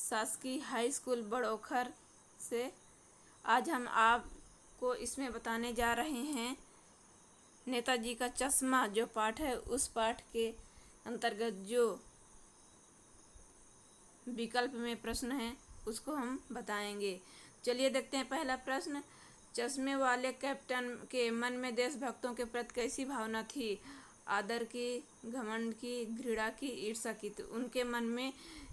शासकीय high school बड़ौखर से। आज हम आपको इसमें बताने जा रहे हैं नेताजी का चश्मा जो पाठ है, उस पाठ के अंतर्गत जो विकल्प में प्रश्न है उसको हम बताएंगे। चलिए देखते हैं पहला प्रश्न। चश्मे वाले कैप्टन के मन में देशभक्तों के प्रति कैसी भावना थी? आदर की, घमंड की, घृणा की, ईर्ष्या की? तो उनके मन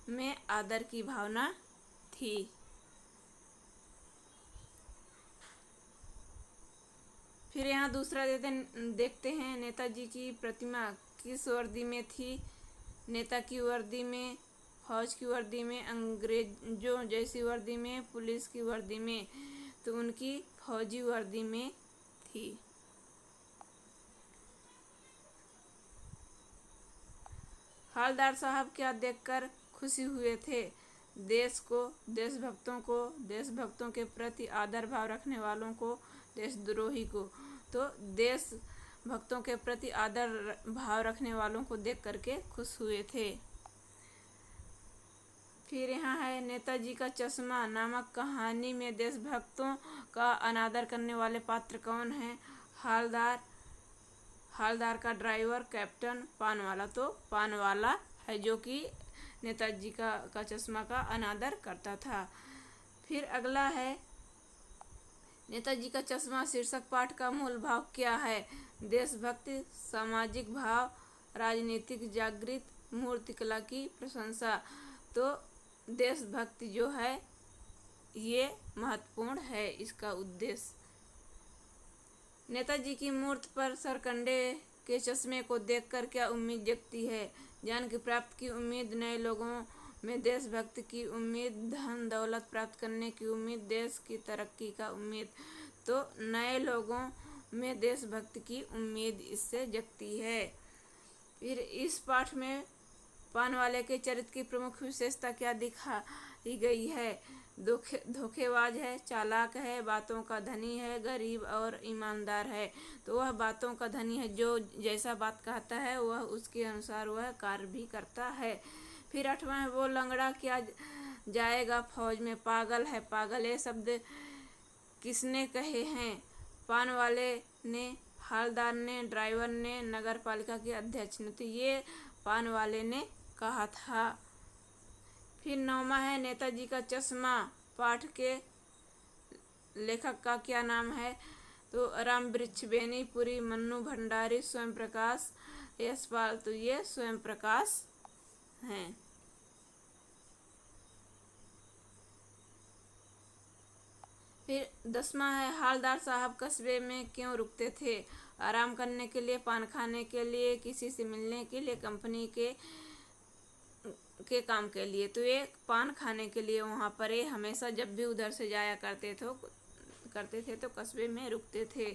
में आदर की भावना थी। फिर यहाँ दूसरा देखते हैं नेताजी की प्रतिमा किस वर्दी में थी? नेता की वर्दी में, फौज की वर्दी में, अंग्रेजों जैसी वर्दी में, पुलिस की वर्दी में? तो उनकी फौजी वर्दी में थी। हवलदार साहब क्या देखकर खुशी हुए थे? देश को, देशभक्तों के प्रति आदर भाव रखने वालों को, देशद्रोही को? तो देशभक्तों के प्रति आदर भाव रखने वालों को देख करके खुश हुए थे। फिर यहाँ है नेताजी का चश्मा नामक कहानी में देशभक्तों का अनादर करने वाले पात्र कौन हैं? हालदार का ड्राइवर, कैप्टन, पानवाला? तो पानवाला है जो कि नेताजी का चश्मा का अनादर करता था। फिर अगला है नेताजी का चश्मा शीर्षक पाठ का मूल भाव क्या है? देशभक्ति, सामाजिक भाव, राजनीतिक जागृति, मूर्तिकला की प्रशंसा? तो देशभक्ति जो है ये महत्वपूर्ण है इसका उद्देश्य। नेताजी की मूर्ति पर सरकंडे के चश्मे को देखकर क्या उम्मीद जगती है? ज्ञान की प्राप्ति की उम्मीद, नए लोगों में देशभक्ति की उम्मीद, धन दौलत प्राप्त करने की उम्मीद, देश की तरक्की का उम्मीद? तो नए लोगों में देशभक्ति की उम्मीद इससे जगती है। फिर इस पाठ में पानवाले के चरित्र की प्रमुख विशेषता क्या दिखाई गई है? धोखेबाज है, चालाक है, बातों का धनी है, गरीब और ईमानदार है? तो वह बातों का धनी है, जो जैसा बात कहता है वह उसके अनुसार वह कार्य भी करता है। फिर 8वां है वो लंगड़ा क्या जाएगा फौज में? पागल है। पागल ये शब्द किसने कहे हैं? पानवाले ने, हवलदार ने, ड्राइवर ने, नगर पालिका के अध्यक्ष ने? तो ये पानवाले ने कहा था। फिर 9वां है नेताजी का चश्मा पाठ के लेखक का क्या नाम है? तो राम वृक्ष बेनीपुरी, मन्नू भंडारी, स्वयं प्रकाश यशपाल? तो ये स्वयं प्रकाश हैं। फिर 10वां है हवलदार साहब कस्बे में क्यों रुकते थे? आराम करने के लिए, पान खाने के लिए, किसी से मिलने के लिए, कंपनी के काम के लिए? तो ये पान खाने के लिए वहाँ पर ये हमेशा जब भी उधर से जाया करते थे तो कस्बे में रुकते थे।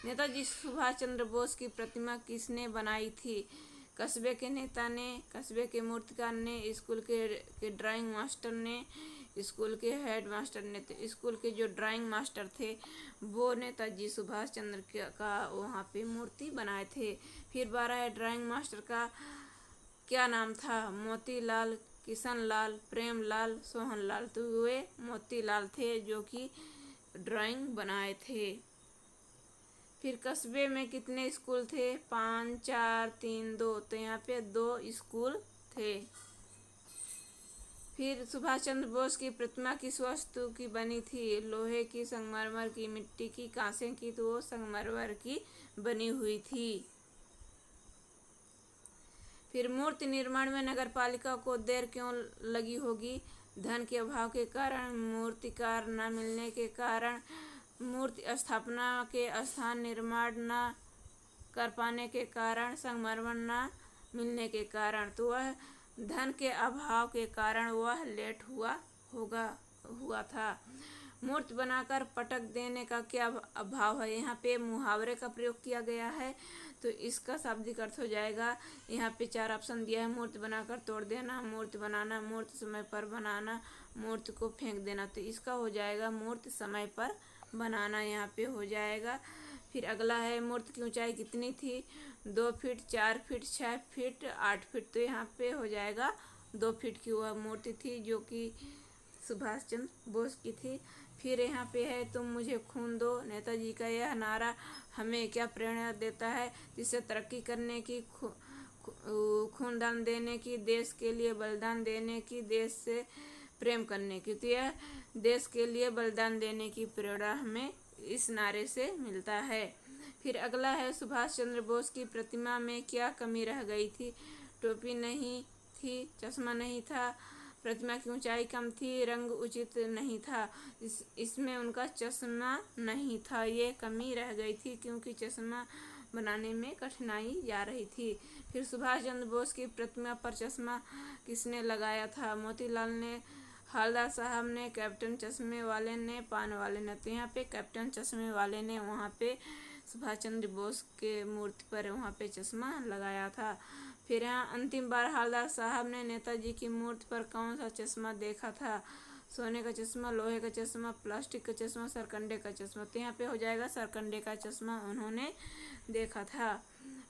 नेताजी सुभाष चंद्र बोस की प्रतिमा किसने बनाई थी? कस्बे के नेता ने, कस्बे के मूर्तिकार ने, स्कूल के ड्राइंग मास्टर ने, स्कूल के हेड मास्टर ने? तो स्कूल के जो ड्राइंग मास्टर थे वो नेताजी सुभाष चंद्र का वहाँ पे मूर्ति बनाए थे। फिर 12 है ड्राइंग मास्टर का क्या नाम था? मोतीलाल, किशनलाल, प्रेमलाल, सोहनलाल? तो वे मोतीलाल थे जो कि ड्राइंग बनाए थे। फिर कस्बे में कितने स्कूल थे? 5, 4, 3, 2? तो यहाँ पे 2 स्कूल थे। फिर सुभाष चंद्र बोस की प्रतिमा किस वस्तु की बनी थी? लोहे की, संगमरमर की, मिट्टी की, कांसे की? तो वो संगमरमर की बनी हुई थी। फिर मूर्ति निर्माण में नगरपालिका को देर क्यों लगी होगी? धन के अभाव के कारण, मूर्तिकार न मिलने के कारण, मूर्ति स्थापना के स्थान निर्माण न कर पाने के कारण, संगमरमर न मिलने के कारण? तो वह धन के अभाव के कारण वह लेट हुआ था। मूर्ति बनाकर पटक देने का क्या अभाव है? यहाँ पे मुहावरे का प्रयोग किया गया है तो इसका शाब्दिक अर्थ हो जाएगा। यहाँ पे 4 ऑप्शन दिया है। मूर्ति बनाकर तोड़ देना, मूर्ति बनाना, मूर्ति समय पर बनाना, मूर्ति को फेंक देना। तो इसका हो जाएगा मूर्ति समय पर बनाना, यहाँ पे हो जाएगा। फिर अगला है मूर्ति की ऊंचाई कितनी थी? 2 फीट, 4 फीट, 6 फीट, 8 फीट? तो यहाँ पे हो जाएगा 2 फीट की वह मूर्ति थी जो कि सुभाष चंद्र बोस की थी। फिर यहाँ पे है तुम मुझे खून दो। नेताजी का यह नारा हमें क्या प्रेरणा देता है, जिससे तरक्की करने की, खूनदान देने की, देश के लिए बलिदान देने की, देश से प्रेम करने की। तो यह देश के लिए बलिदान देने की प्रेरणा हमें इस नारे से मिलता है। फिर अगला है सुभाष चंद्र बोस की प्रतिमा में क्या कमी रह गई थी। टोपी नहीं थी, चश्मा नहीं था, प्रतिमा की ऊंचाई कम थी, रंग उचित नहीं था, इसमें उनका चश्मा नहीं था। ये कमी रह गई थी क्योंकि चश्मा बनाने में कठिनाई जा रही थी। फिर सुभाष चंद्र बोस की प्रतिमा पर चश्मा किसने लगाया था। मोतीलाल ने, हवलदार साहब ने, कैप्टन चश्मे वाले ने, पान वाले ने। तो यहाँ पे कैप्टन चश्मे वाले ने वहाँ पे सुभाष चंद्र बोस के मूर्ति पर वहाँ पे चश्मा लगाया था। फिर यहाँ अंतिम बार हवलदार साहब ने नेताजी की मूर्ति पर कौन सा चश्मा देखा था। सोने का चश्मा, लोहे का चश्मा, प्लास्टिक का चश्मा, सरकंडे का चश्मा। तो यहाँ पे हो जाएगा सरकंडे का चश्मा उन्होंने देखा था।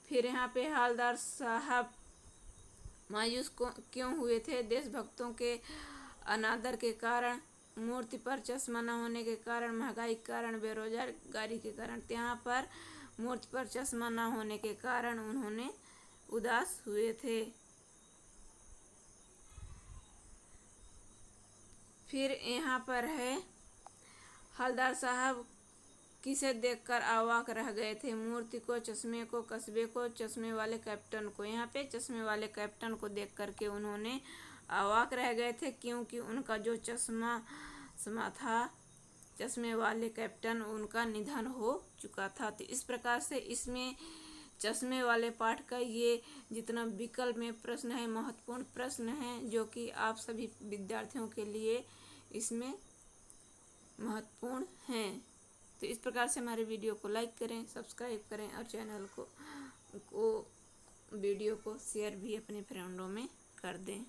फिर यहाँ पे हवलदार साहब मायूस क्यों हुए थे। देशभक्तों के अनादर के कारण, मूर्ति पर चश्मा न होने के कारण, महंगाई के कारण, बेरोजगारी के कारण। यहाँ पर मूर्ति पर चश्मा न होने के कारण उन्होंने उदास हुए थे। फिर यहाँ पर है हवलदार साहब किसे देखकर अवाक रह गए थे। मूर्ति को, चश्मे को, कस्बे को, चश्मे वाले कैप्टन को। यहाँ पे चश्मे वाले कैप्टन को देख करके उन्होंने अवाक रह गए थे क्योंकि उनका जो चश्मा था, चश्मे वाले कैप्टन, उनका निधन हो चुका था। तो इस प्रकार से इसमें चश्मे वाले पाठ का ये जितना विकल्प में प्रश्न है, महत्वपूर्ण प्रश्न है जो कि आप सभी विद्यार्थियों के लिए इसमें महत्वपूर्ण हैं। तो इस प्रकार से हमारे वीडियो को लाइक करें, सब्सक्राइब करें और चैनल को वीडियो को शेयर भी अपने फ्रेंडों में कर दें।